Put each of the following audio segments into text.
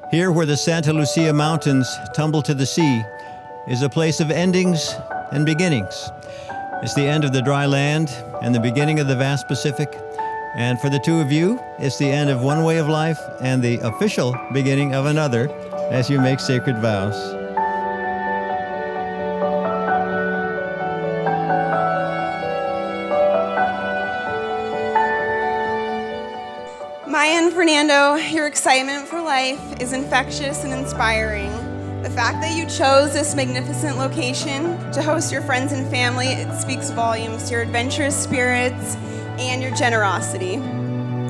Here where the Santa Lucia Mountains tumble to the sea is a place of endings and beginnings. It's the end of the dry land and the beginning of the vast Pacific. And for the two of you, it's the end of one way of life and the official beginning of another as you make sacred vows. Maia and Fernando, your excitement for life is infectious and inspiring. The fact that you chose this magnificent location to host your friends and family, it speaks volumes to your adventurous spirits and your generosity.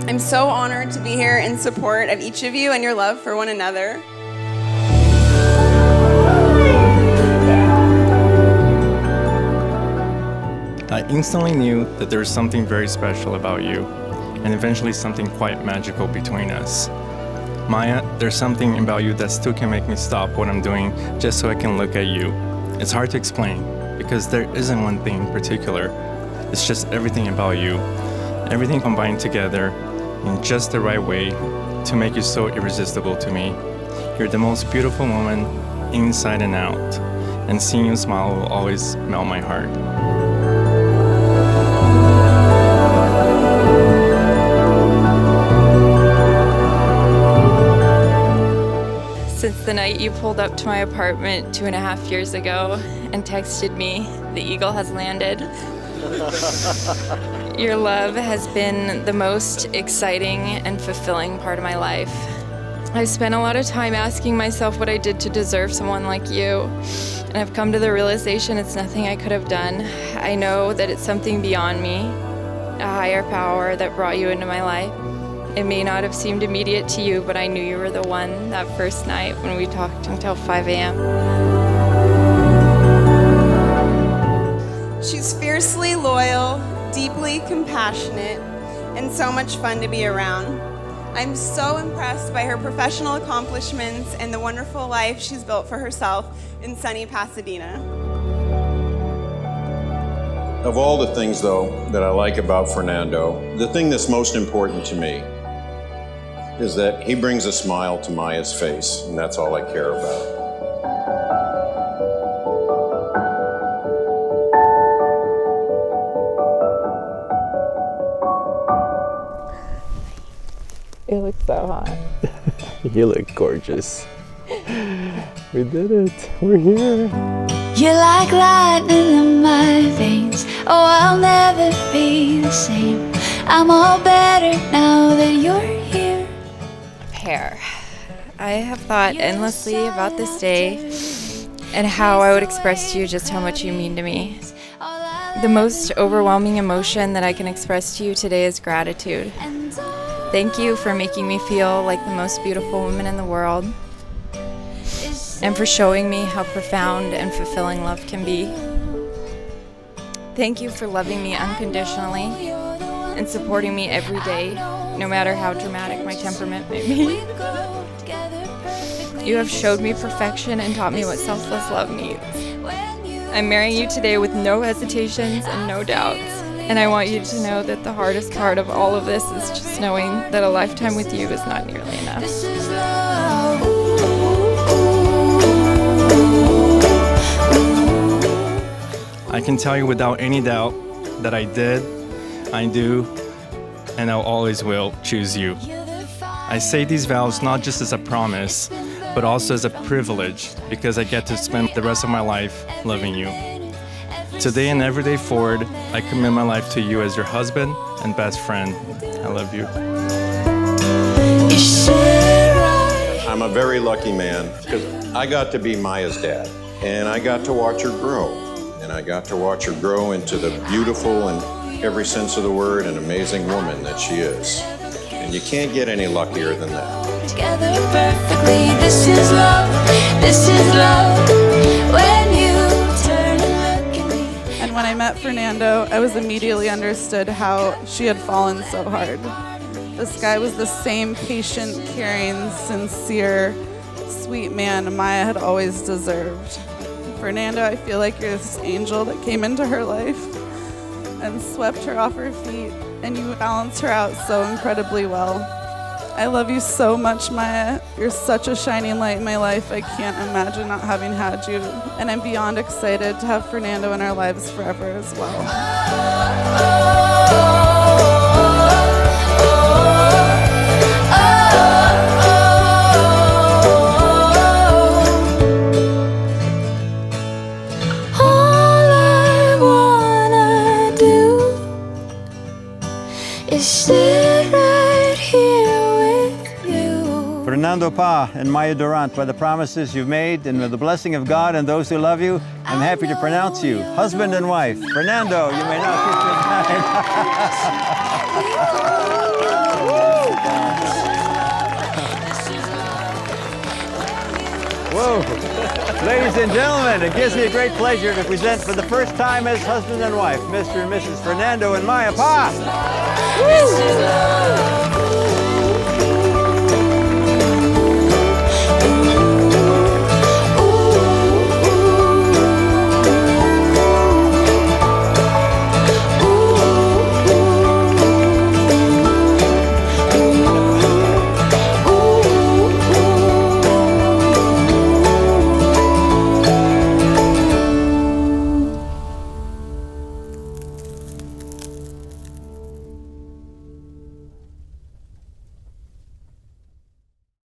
I'm so honored to be here in support of each of you and your love for one another. I instantly knew that there was something very special about you, and eventually something quite magical between us. Maia, there's something about you that still can make me stop what I'm doing just so I can look at you. It's hard to explain, because there isn't one thing in particular. It's just everything about you. Everything combined together in just the right way to make you so irresistible to me. You're the most beautiful woman inside and out, and seeing you smile will always melt my heart. Since the night you pulled up to my apartment 2.5 years ago and texted me, "The eagle has landed." Your love has been the most exciting and fulfilling part of my life. I've spent a lot of time asking myself what I did to deserve someone like you, and I've come to the realization it's nothing I could have done. I know that it's something beyond me, a higher power that brought you into my life. It may not have seemed immediate to you, but I knew you were the one that first night when we talked until 5 a.m. She's fiercely loyal, deeply compassionate, and so much fun to be around. I'm so impressed by her professional accomplishments and the wonderful life she's built for herself in sunny Pasadena. Of all the things, though, that I like about Fernando, the thing that's most important to me is that he brings a smile to Maia's face, and that's all I care about. You look so hot. You look gorgeous. We did it. We're here. You're like lightning in my veins. Oh, I'll never be the same. I'm all better now that you're here. Hair. I have thought endlessly about this day and how I would express to you just how much you mean to me. The most overwhelming emotion that I can express to you today is gratitude. Thank you for making me feel like the most beautiful woman in the world, and for showing me how profound and fulfilling love can be. Thank you for loving me unconditionally and supporting me every day, no matter how dramatic my temperament may be. You have showed me perfection and taught me what selfless love means. I'm marrying you today with no hesitations and no doubts, and I want you to know that the hardest part of all of this is just knowing that a lifetime with you is not nearly enough. I can tell you without any doubt that I did, I do, and I always will choose you. I say these vows not just as a promise, but also as a privilege, because I get to spend the rest of my life loving you. Today and every day forward, I commit my life to you as your husband and best friend. I love you. I'm a very lucky man because I got to be Maia's dad, and I got to watch her grow. And I got to watch her grow into the beautiful, in every sense of the word, and amazing woman that she is. And you can't get any luckier than that. Together perfectly, this is love, when you turn and look at me. And when I met Fernando, I was immediately understood how she had fallen so hard. This guy was the same patient, caring, sincere, sweet man Maia had always deserved. Fernando, I feel like you're this angel that came into her life and swept her off her feet, and you balanced her out so incredibly well. I love you so much, Maya. You're such a shining light in my life. I can't imagine not having had you. And I'm beyond excited to have Fernando in our lives forever as well. Sit right here with you. Fernando Pa and Maia Durant, by the promises you've made and with the blessing of God and those who love you, I'm happy to pronounce you husband and wife. Fernando, you may now kiss your Whoa. Ladies and gentlemen, it gives me a great pleasure to present for the first time as husband and wife, Mr. and Mrs. Fernando and Maia Pa. Woo!